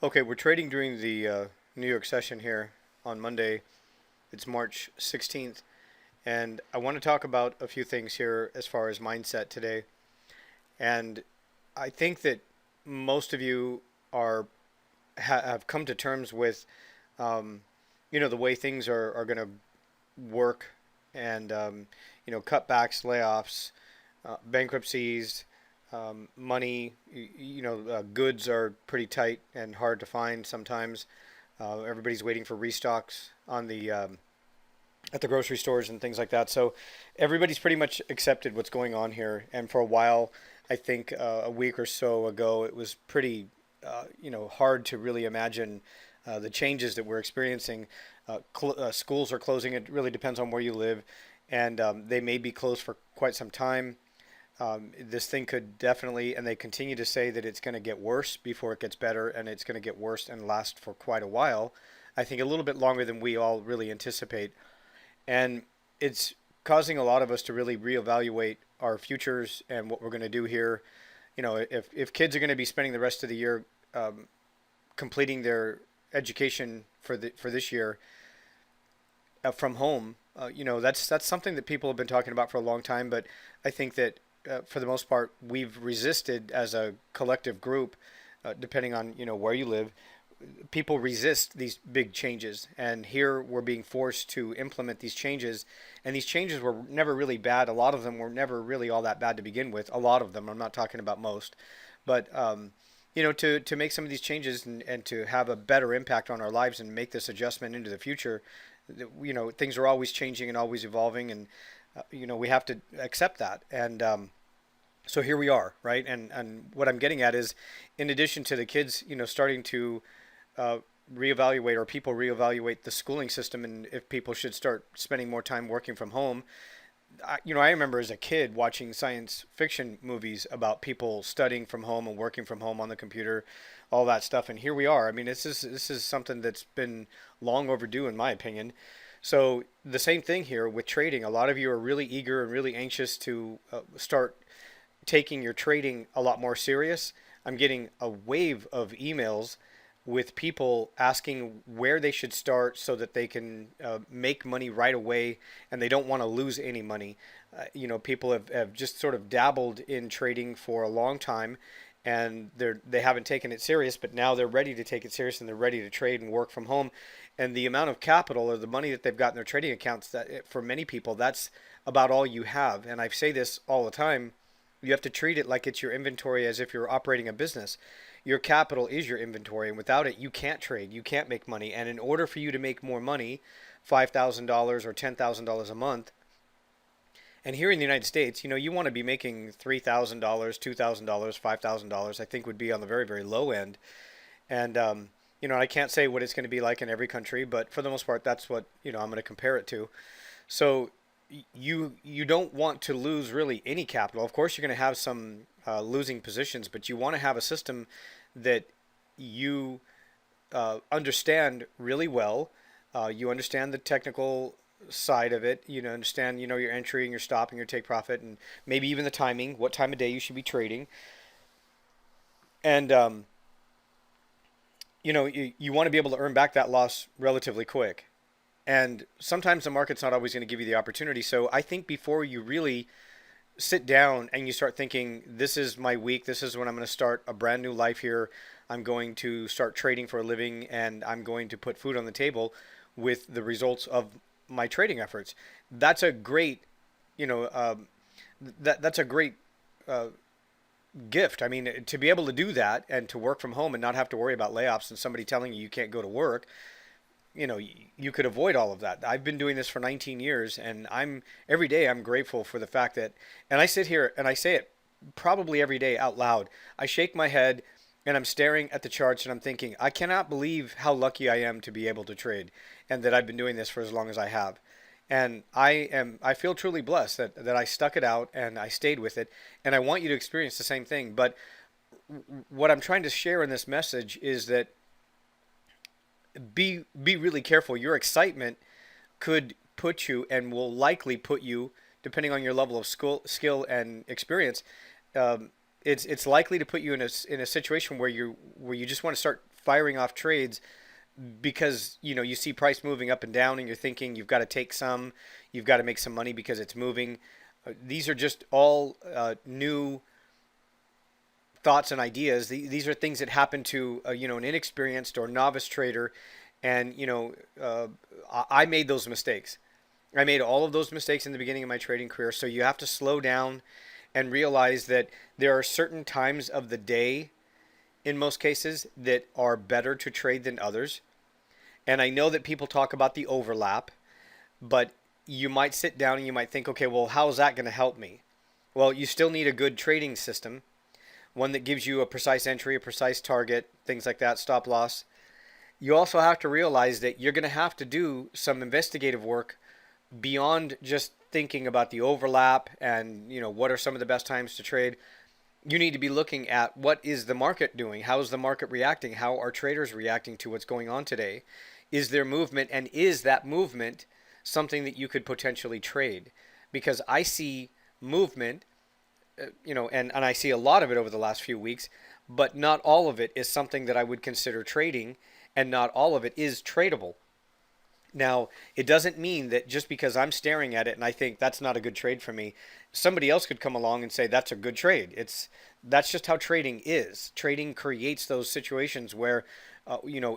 Okay, we're trading during the New York session here on Monday. It's March 16th, and I want to talk about a few things here as far as mindset today. And I think that most of you are have come to terms with, um, the way things are going to work, and cutbacks, layoffs, bankruptcies, money. Goods are pretty tight and hard to find sometimes. Everybody's waiting for restocks on the at the grocery stores and things like that. So everybody's pretty much accepted what's going on here. And for a while, I think a week or so ago, it was pretty hard to really imagine the changes that we're experiencing. Schools are closing. It really depends on where you live, and they may be closed for quite some time. This thing could definitely, and they continue to say that it's going to get worse before it gets better, and it's going to get worse and last for quite a while. I think a little bit longer than we all really anticipate. And it's causing a lot of us to really reevaluate our futures and what we're going to do here. If kids are going to be spending the rest of the year completing their education for this year from home, that's something that people have been talking about for a long time. But I think that for the most part, we've resisted as a collective group, depending on where you live. People resist these big changes, and here we're being forced to implement these changes. And these changes were never really bad. A lot of them were never really all that bad to begin with. A lot of them. I'm not talking about most, but to make some of these changes and to have a better impact on our lives and make this adjustment into the future. Things are always changing and always evolving, and we have to accept that. And so here we are, right? And what I'm getting at is, in addition to the kids, starting to uh, reevaluate, or people reevaluate the schooling system, and if people should start spending more time working from home. I remember as a kid watching science fiction movies about people studying from home and working from home on the computer, all that stuff. And here we are. I mean, this is something that's been long overdue, in my opinion. So the same thing here with trading. A lot of you are really eager and really anxious to start taking your trading a lot more serious. I'm getting a wave of emails with people asking where they should start so that they can make money right away, and they don't want to lose any money. People have just sort of dabbled in trading for a long time, and they haven't taken it serious, but now they're ready to take it serious, and they're ready to trade and work from home. And the amount of capital, or the money that they've got in their trading accounts, that for many people, that's about all you have. And I say this all the time. You have to treat it like it's your inventory, as if you're operating a business. Your capital is your inventory, and without it, you can't trade. You can't make money. And in order for you to make more money, $5,000 or $10,000 a month, and here in the United States, you want to be making $3,000, $2,000, $5,000, I think would be on the very, very low end. And, I can't say what it's going to be like in every country, but for the most part, that's what, I'm going to compare it to. So you don't want to lose really any capital. Of course, you're going to have some losing positions, but you want to have a system that you understand really well. You understand the technical side of it. You understand, your entry and your stop and your take profit, and maybe even the timing, what time of day you should be trading. And you want to be able to earn back that loss relatively quick. And sometimes the market's not always going to give you the opportunity. So I think before you really sit down and you start thinking, this is my week, this is when I'm going to start a brand new life here. I'm going to start trading for a living, and I'm going to put food on the table with the results of my trading efforts. That's a great, you know, that's a great uh, gift. I mean, to be able to do that and to work from home and not have to worry about layoffs and somebody telling you can't go to work, you could avoid all of that. I've been doing this for 19 years, and every day I'm grateful for the fact that, and I sit here and I say it probably every day out loud. I shake my head and I'm staring at the charts and I'm thinking, I cannot believe how lucky I am to be able to trade, and that I've been doing this for as long as I have. And I feel truly blessed that I stuck it out and I stayed with it. And I want you to experience the same thing. But what I'm trying to share in this message is that be really careful. Your excitement could put you, and will likely put you, depending on your level of skill and experience, um, it's likely to put you in a situation where you just want to start firing off trades because you see price moving up and down and you're thinking you've got to take some, you've got to make some money because it's moving. These are just all new thoughts and ideas. These are things that happen to an inexperienced or novice trader, and I made those mistakes. I made all of those mistakes in the beginning of my trading career. So you have to slow down and realize that there are certain times of the day, in most cases, that are better to trade than others. And I know that people talk about the overlap, but you might sit down and you might think, okay, well, how is that going to help me? Well, you still need a good trading system, one that gives you a precise entry, a precise target, things like that, stop loss. You also have to realize that you're going to have to do some investigative work beyond just thinking about the overlap and what are some of the best times to trade. You need to be looking at what is the market doing, how is the market reacting, how are traders reacting to what's going on today, is there movement, and is that movement something that you could potentially trade? Because I see movement, and I see a lot of it over the last few weeks, but not all of it is something that I would consider trading, and not all of it is tradable. Now, it doesn't mean that just because I'm staring at it and I think that's not a good trade for me, somebody else could come along and say that's a good trade. That's just how trading is. Trading creates those situations where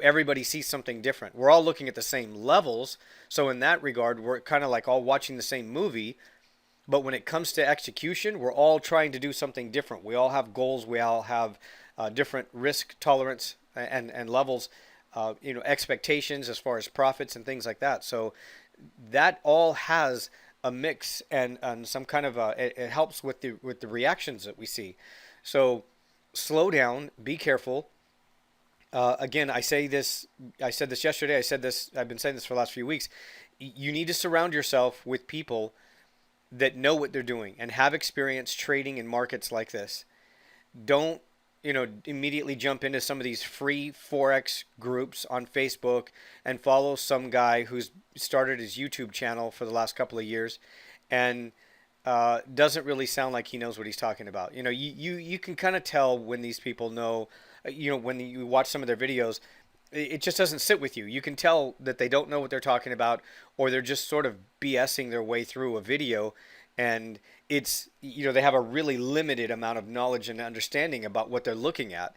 everybody sees something different. We're all looking at the same levels, so in that regard, we're kind of like all watching the same movie. But when it comes to execution, we're all trying to do something different. We all have goals. We all have different risk tolerance and levels. Expectations as far as profits and things like that. So that all has a mix and some kind of it helps with the reactions that we see. So slow down, be careful. Again, I said this yesterday. I've been saying this for the last few weeks. You need to surround yourself with people that know what they're doing and have experience trading in markets like this. Don't immediately jump into some of these free Forex groups on Facebook and follow some guy who's started his YouTube channel for the last couple of years and doesn't really sound like he knows what he's talking about. You can kind of tell when these people know, when you watch some of their videos, it just doesn't sit with you. You can tell that they don't know what they're talking about, or they're just sort of BSing their way through a video, and it's they have a really limited amount of knowledge and understanding about what they're looking at,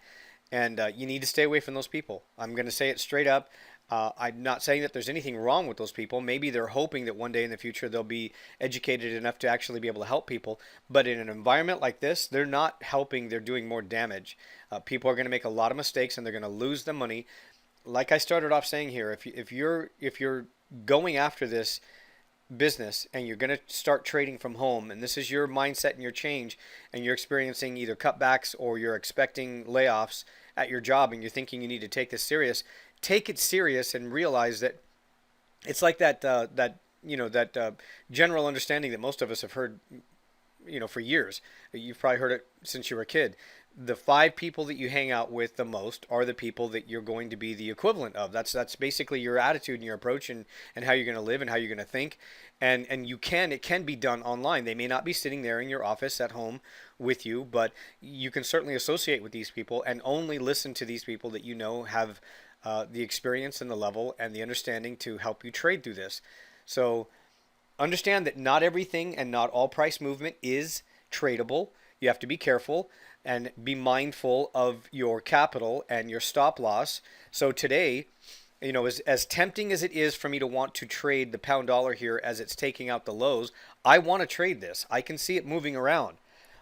and you need to stay away from those people. I'm going to say it straight up. I'm not saying that there's anything wrong with those people. Maybe they're hoping that one day in the future they'll be educated enough to actually be able to help people. But in an environment like this, they're not helping. They're doing more damage. People are going to make a lot of mistakes and they're going to lose the money. Like I started off saying here, if you're going after this business and you're going to start trading from home, and this is your mindset and your change, and you're experiencing either cutbacks or you're expecting layoffs at your job, and you're thinking you need to take this serious, take it serious and realize that it's like that general understanding that most of us have heard for years. You've probably heard it since you were a kid. The 5 people that you hang out with the most are the people that you're going to be the equivalent of. That's basically your attitude and your approach and how you're going to live and how you're going to think. And it can be done online. They may not be sitting there in your office at home with you, but you can certainly associate with these people and only listen to these people that have the experience and the level and the understanding to help you trade through this. So understand that not everything and not all price movement is tradable. You have to be careful and be mindful of your capital and your stop loss. So today, as tempting as it is for me to want to trade the pound dollar here as it's taking out the lows, I want to trade this. I can see it moving around.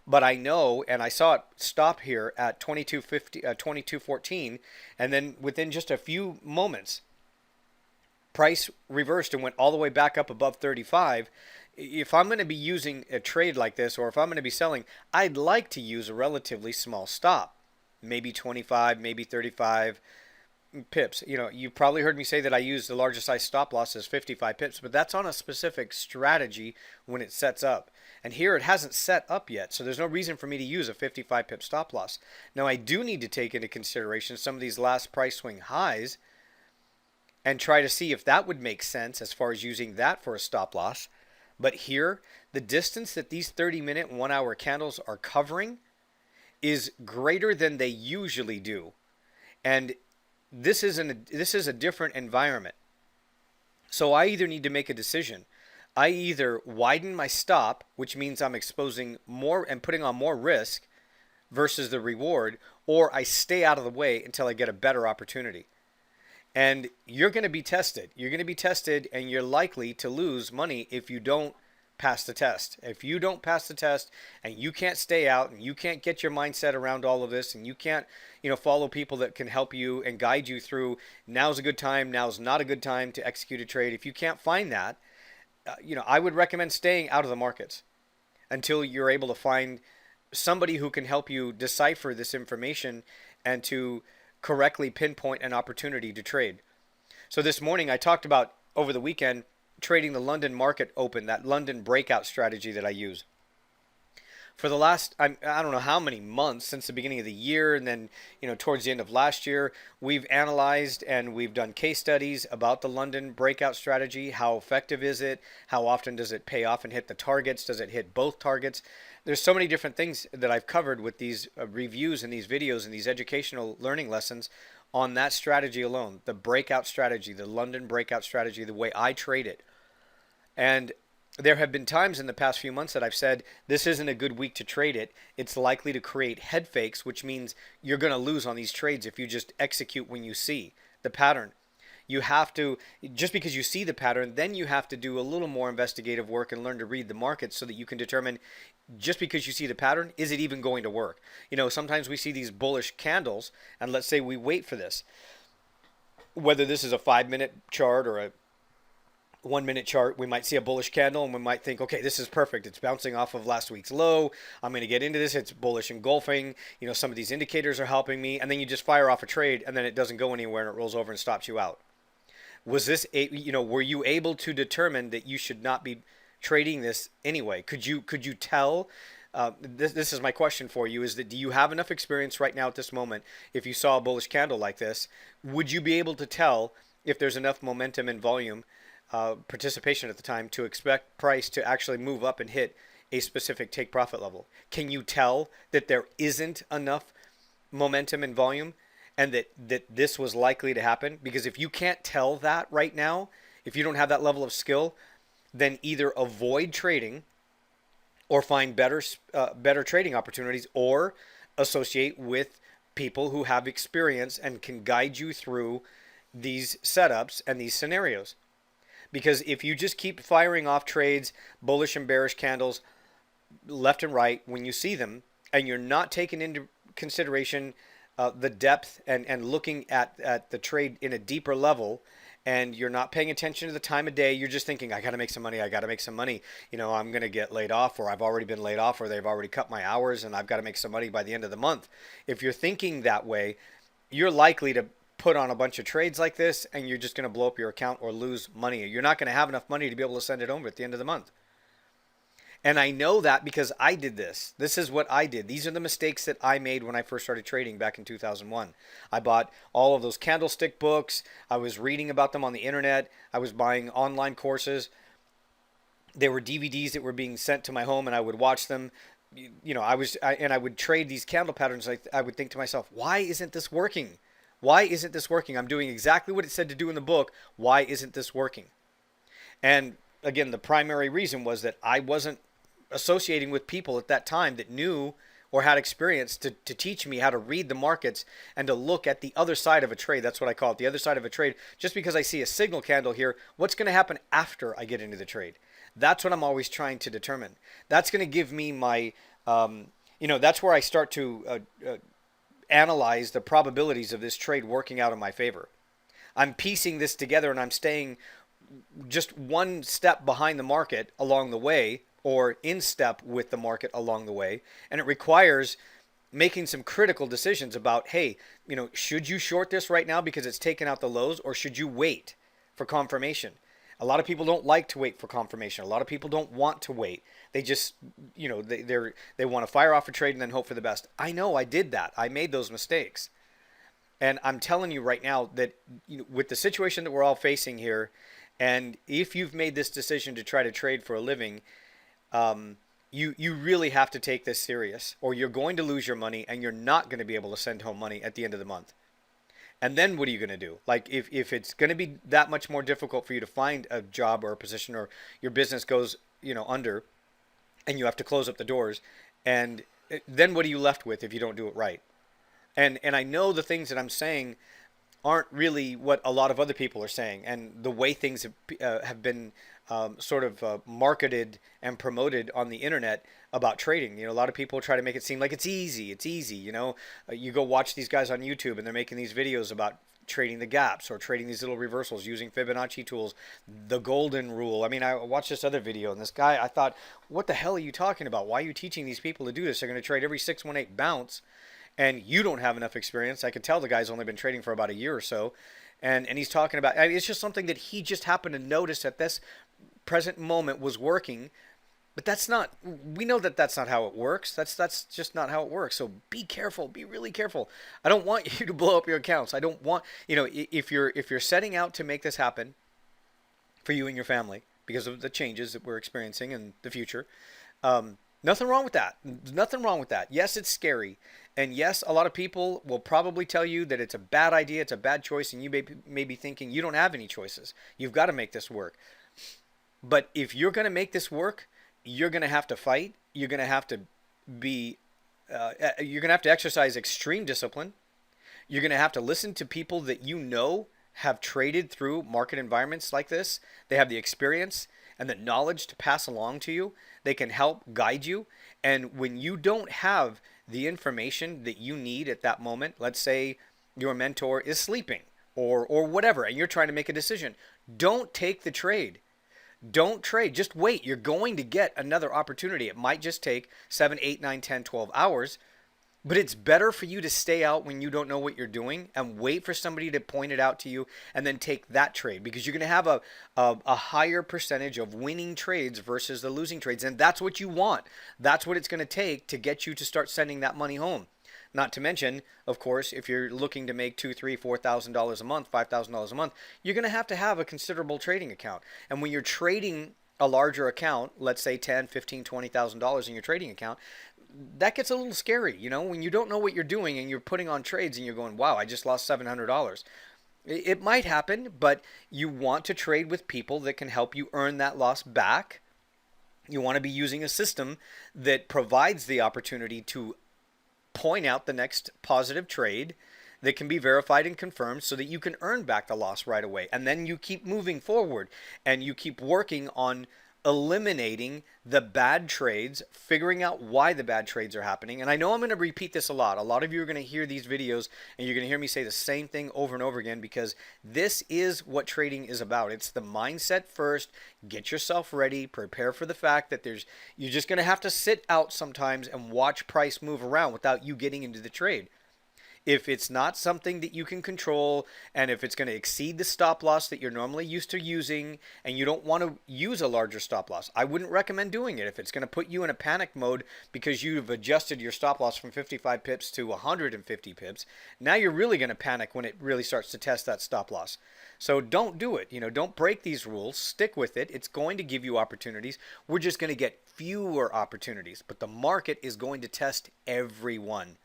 But I know, and I saw it stop here at 22.14, and then within just a few moments, price reversed and went all the way back up above 35. If I'm going to be using a trade like this, or if I'm going to be selling, I'd like to use a relatively small stop, maybe 25, maybe 35 pips. You've probably heard me say that I use the largest size stop loss as 55 pips, but that's on a specific strategy when it sets up. And here it hasn't set up yet, so there's no reason for me to use a 55 pip stop loss. Now I do need to take into consideration some of these last price swing highs and try to see if that would make sense as far as using that for a stop loss. But here, the distance that these 30-minute and 1-hour candles are covering is greater than they usually do. And this is a different environment. So I either need to make a decision. I either widen my stop, which means I'm exposing more and putting on more risk versus the reward, or I stay out of the way until I get a better opportunity. And you're going to be tested. You're going to be tested, and you're likely to lose money if you don't pass the test. If you don't pass the test and you can't stay out and you can't get your mindset around all of this and you can't, follow people that can help you and guide you through now's a good time, now's not a good time to execute a trade. If you can't find that, I would recommend staying out of the markets until you're able to find somebody who can help you decipher this information and to correctly pinpoint an opportunity to trade. So this morning I talked about over the weekend trading the London market open, that London breakout strategy that I use. For the last, I don't know how many months since the beginning of the year, and then towards the end of last year, we've analyzed and we've done case studies about the London breakout strategy. How effective is it? How often does it pay off and hit the targets? Does it hit both targets? There's so many different things that I've covered with these reviews and these videos and these educational learning lessons on that strategy alone, the breakout strategy, the London breakout strategy, the way I trade it. And there have been times in the past few months that I've said, this isn't a good week to trade it. It's likely to create head fakes, which means you're going to lose on these trades if you just execute when you see the pattern. You have to, just because you see the pattern, then you have to do a little more investigative work and learn to read the market so that you can determine, just because you see the pattern, is it even going to work? Sometimes we see these bullish candles, and let's say we wait for this. Whether this is a 5-minute chart or a 1-minute chart, we might see a bullish candle and we might think, okay, this is perfect. It's bouncing off of last week's low. I'm going to get into this. It's bullish engulfing. Some of these indicators are helping me. And then you just fire off a trade and then it doesn't go anywhere and it rolls over and stops you out. Was this, were you able to determine that you should not be trading this anyway? Could you tell? This is my question for you, is that do you have enough experience right now at this moment? If you saw a bullish candle like this, would you be able to tell if there's enough momentum and volume participation at the time to expect price to actually move up and hit a specific take profit level? Can you tell that there isn't enough momentum and volume and that this was likely to happen? Because if you can't tell that right now, if you don't have that level of skill, then either avoid trading or find better trading opportunities, or associate with people who have experience and can guide you through these setups and these scenarios. Because if you just keep firing off trades, bullish and bearish candles, left and right, when you see them, and you're not taking into consideration the depth and looking at the trade in a deeper level, and you're not paying attention to the time of day, you're just thinking, I got to make some money, I got to make some money. I'm going to get laid off, or I've already been laid off, or they've already cut my hours, and I've got to make some money by the end of the month. If you're thinking that way, you're likely to put on a bunch of trades like this, and you're just going to blow up your account or lose money. You're not going to have enough money to be able to send it over at the end of the month. And I know that because I did this. This is what I did. These are the mistakes that I made when I first started trading back in 2001. I bought all of those candlestick books. I was reading about them on the internet. I was buying online courses. There were DVDs that were being sent to my home, and I would watch them. I would trade these candle patterns. I would think to myself, why isn't this working? Why isn't this working? I'm doing exactly what it said to do in the book. Why isn't this working? And again, the primary reason was that I wasn't associating with people at that time that knew or had experience to teach me how to read the markets and to look at the other side of a trade. That's what I call it, the other side of a trade. Just because I see a signal candle here, what's going to happen after I get into the trade? That's what I'm always trying to determine. That's going to give me my, that's where I start to analyze the probabilities of this trade working out in my favor. I'm piecing this together and I'm staying just one step behind the market along the way, or in step with the market along the way. And it requires making some critical decisions about, hey, should you short this right now because it's taken out the lows, or should you wait for confirmation? A lot of people don't like to wait for confirmation. A lot of people don't want to wait. They just, they want to fire off a trade and then hope for the best. I know I did that. I made those mistakes. And I'm telling you right now that with the situation that we're all facing here, and if you've made this decision to try to trade for a living, you really have to take this serious, or you're going to lose your money and you're not going to be able to send home money at the end of the month. And then what are you going to do? Like if it's going to be that much more difficult for you to find a job or a position, or your business goes, under, and you have to close up the doors, and then what are you left with if you don't do it right? And I know the things that I'm saying aren't really what a lot of other people are saying, and the way things have been sort of marketed and promoted on the internet about trading. A lot of people try to make it seem like it's easy. It's easy. You go watch these guys on YouTube, and they're making these videos about trading the gaps or trading these little reversals using Fibonacci tools, the golden rule. I mean, I watched this other video, and this guy, I thought, what the hell are you talking about? Why are you teaching these people to do this? They're going to trade every 618 bounce, and you don't have enough experience. I could tell the guy's only been trading for about a year or so. And he's talking about, I mean, it's just something that he just happened to notice at this present moment was working. But that's not, we know that that's not how it works. That's just not how it works. So be careful, be really careful. I don't want you to blow up your accounts. I don't want, if you're setting out to make this happen for you and your family because of the changes that we're experiencing in the future, nothing wrong with that. Nothing wrong with that. Yes, it's scary. And yes, a lot of people will probably tell you that it's a bad idea, it's a bad choice, and you may be thinking you don't have any choices. You've got to make this work. But if you're going to make this work, you're going to have to fight. You're going to have to be, you're going to have to exercise extreme discipline. You're going to have to listen to people that have traded through market environments like this. They have the experience and the knowledge to pass along to you. They can help guide you. And when you don't have the information that you need at that moment, let's say your mentor is sleeping or whatever, and you're trying to make a decision, don't take the trade. Don't trade. Just wait. You're going to get another opportunity. It might just take 7, 8, 9, 10, 12 hours. But it's better for you to stay out when you don't know what you're doing and wait for somebody to point it out to you and then take that trade, because you're going to have a higher percentage of winning trades versus the losing trades. And that's what you want. That's what it's going to take to get you to start sending that money home. Not to mention, of course, if you're looking to make $2,000, $3,000, $4,000 a month, $5,000 a month, you're going to have a considerable trading account. And when you're trading a larger account, let's say $10,000, $15,000, $20,000 in your trading account, that gets a little scary, when you don't know what you're doing and you're putting on trades and you're going, wow, I just lost $700. It might happen, but you want to trade with people that can help you earn that loss back. You want to be using a system that provides the opportunity to point out the next positive trade that can be verified and confirmed so that you can earn back the loss right away. And then you keep moving forward and you keep working on eliminating the bad trades, figuring out why the bad trades are happening. And I know I'm going to repeat this a lot. A lot of you are going to hear these videos and you're going to hear me say the same thing over and over again, because this is what trading is about. It's the mindset first. Get yourself ready. Prepare for the fact that you're just going to have to sit out sometimes and watch price move around without you getting into the trade. If it's not something that you can control, and if it's going to exceed the stop loss that you're normally used to using, and you don't want to use a larger stop loss, I wouldn't recommend doing it. If it's going to put you in a panic mode because you've adjusted your stop loss from 55 pips to 150 pips, now you're really going to panic when it really starts to test that stop loss. So don't do it. Don't break these rules. Stick with it. It's going to give you opportunities. We're just going to get fewer opportunities, but the market is going to test everyone.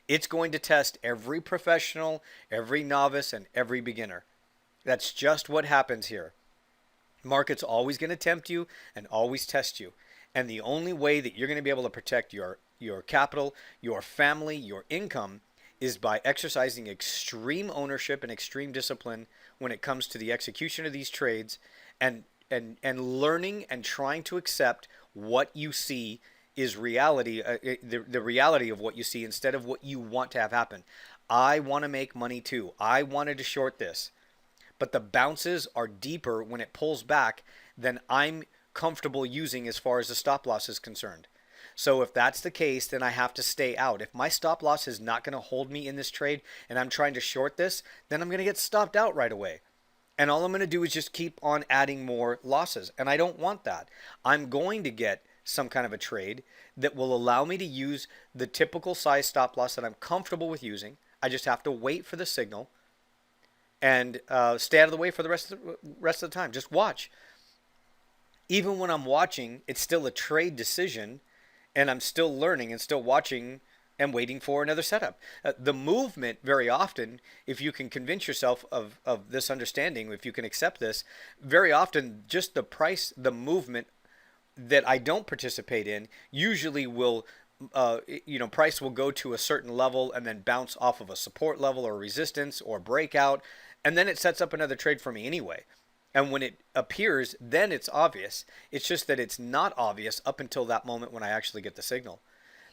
It's going to test every professional, every novice, and every beginner. That's just what happens here. Market's always going to tempt you and always test you. And the only way that you're going to be able to protect your capital, your family, your income is by exercising extreme ownership and extreme discipline when it comes to the execution of these trades, and learning and trying to accept what you see is reality, the reality of what you see instead of what you want to have happen. I want to make money too. I wanted to short this. But the bounces are deeper when it pulls back than I'm comfortable using as far as the stop loss is concerned. So if that's the case, then I have to stay out. If my stop loss is not going to hold me in this trade and I'm trying to short this, then I'm going to get stopped out right away. And all I'm going to do is just keep on adding more losses. And I don't want that. I'm going to get some kind of a trade that will allow me to use the typical size stop loss that I'm comfortable with using. I just have to wait for the signal and stay out of the way for the rest of the time. Just watch. Even when I'm watching, it's still a trade decision, and I'm still learning and still watching and waiting for another setup. The movement, very often, if you can convince yourself of this understanding, if you can accept this, very often just the price, the movement that I don't participate in usually will, price will go to a certain level and then bounce off of a support level or resistance or breakout, and then it sets up another trade for me anyway. And when it appears, then it's obvious. It's just that it's not obvious up until that moment when I actually get the signal.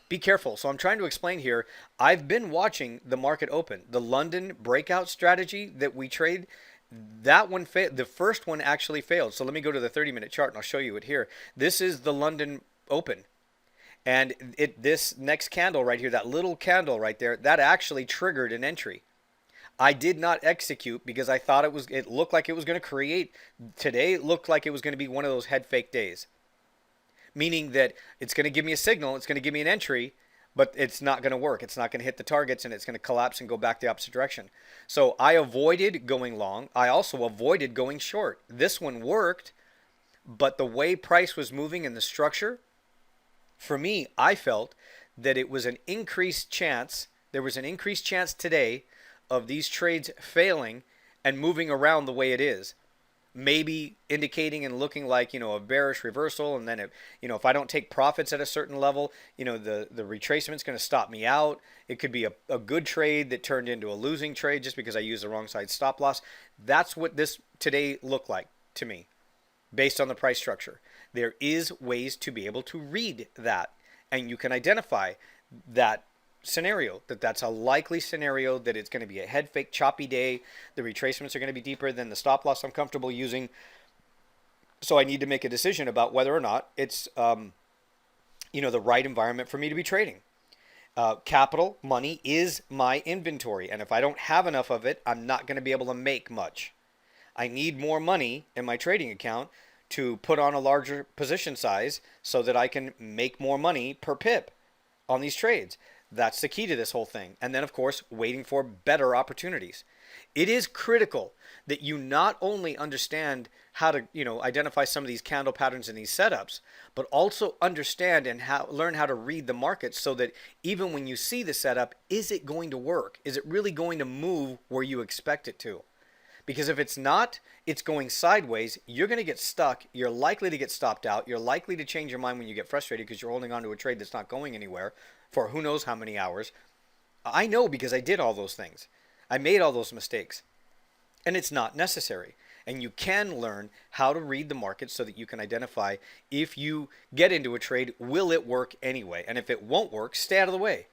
Be careful. So I'm trying to explain here. I've been watching the market open. The London breakout strategy that we trade, that one failed. The first one actually failed. So let me go to the 30-minute chart and I'll show you it here. This is the London open. And this next candle right here, that little candle right there, that actually triggered an entry. I did not execute because I thought it looked like it was going to create, today it looked like it was going to be one of those head fake days. Meaning that it's going to give me a signal, it's going to give me an entry, but it's not going to work. It's not going to hit the targets and it's going to collapse and go back the opposite direction. So I avoided going long. I also avoided going short. This one worked, but the way price was moving in the structure, for me, I felt that it was an increased chance. There was an increased chance today of these trades failing and moving around the way it is. Maybe indicating and looking like, a bearish reversal. And then, if I don't take profits at a certain level, the retracement's going to stop me out. It could be a good trade that turned into a losing trade just because I used the wrong side stop loss. That's what this today looked like to me based on the price structure. There is ways to be able to read that, and you can identify that scenario, that's a likely scenario, that it's going to be a head fake choppy day. The retracements are going to be deeper than the stop loss I'm comfortable using. So I need to make a decision about whether or not it's the right environment for me to be trading. Capital, money is my inventory, and if I don't have enough of it, I'm not going to be able to make much. I need more money in my trading account to put on a larger position size so that I can make more money per pip on these trades. That's the key to this whole thing. And then, of course, waiting for better opportunities. It is critical that you not only understand how to, identify some of these candle patterns in these setups, but also understand and learn how to read the market so that even when you see the setup, is it going to work? Is it really going to move where you expect it to? Because if it's not, it's going sideways, you're going to get stuck. You're likely to get stopped out. You're likely to change your mind when you get frustrated because you're holding on to a trade that's not going anywhere for who knows how many hours. I know because I did all those things. I made all those mistakes. And it's not necessary. And you can learn how to read the market so that you can identify, if you get into a trade, will it work anyway? And if it won't work, stay out of the way.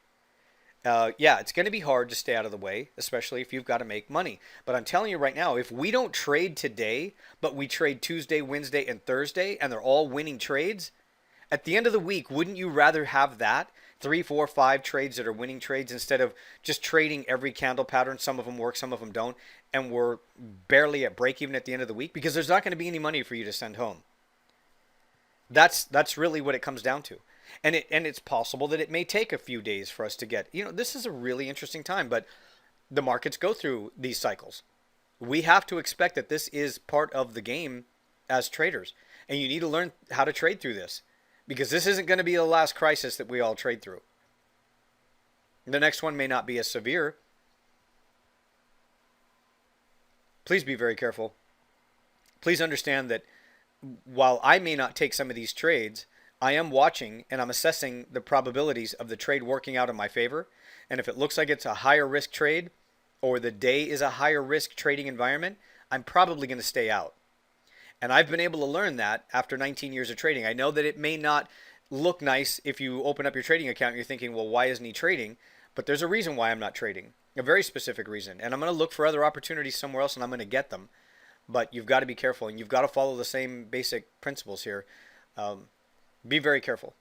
It's going to be hard to stay out of the way, especially if you've got to make money. But I'm telling you right now, if we don't trade today, but we trade Tuesday, Wednesday, and Thursday, and they're all winning trades, at the end of the week, wouldn't you rather have that? 3, 4, 5 trades that are winning trades instead of just trading every candle pattern. Some of them work, some of them don't. And we're barely at break even at the end of the week because there's not going to be any money for you to send home. That's really what it comes down to. And it's possible that it may take a few days for us to get, this is a really interesting time, but the markets go through these cycles. We have to expect that this is part of the game as traders. And you need to learn how to trade through this because this isn't going to be the last crisis that we all trade through. The next one may not be as severe. Please be very careful. Please understand that while I may not take some of these trades, I am watching and I'm assessing the probabilities of the trade working out in my favor. And if it looks like it's a higher risk trade or the day is a higher risk trading environment, I'm probably going to stay out. And I've been able to learn that after 19 years of trading. I know that it may not look nice if you open up your trading account and you're thinking, well, why isn't he trading? But there's a reason why I'm not trading, a very specific reason. And I'm going to look for other opportunities somewhere else and I'm going to get them. But you've got to be careful and you've got to follow the same basic principles here. Be very careful.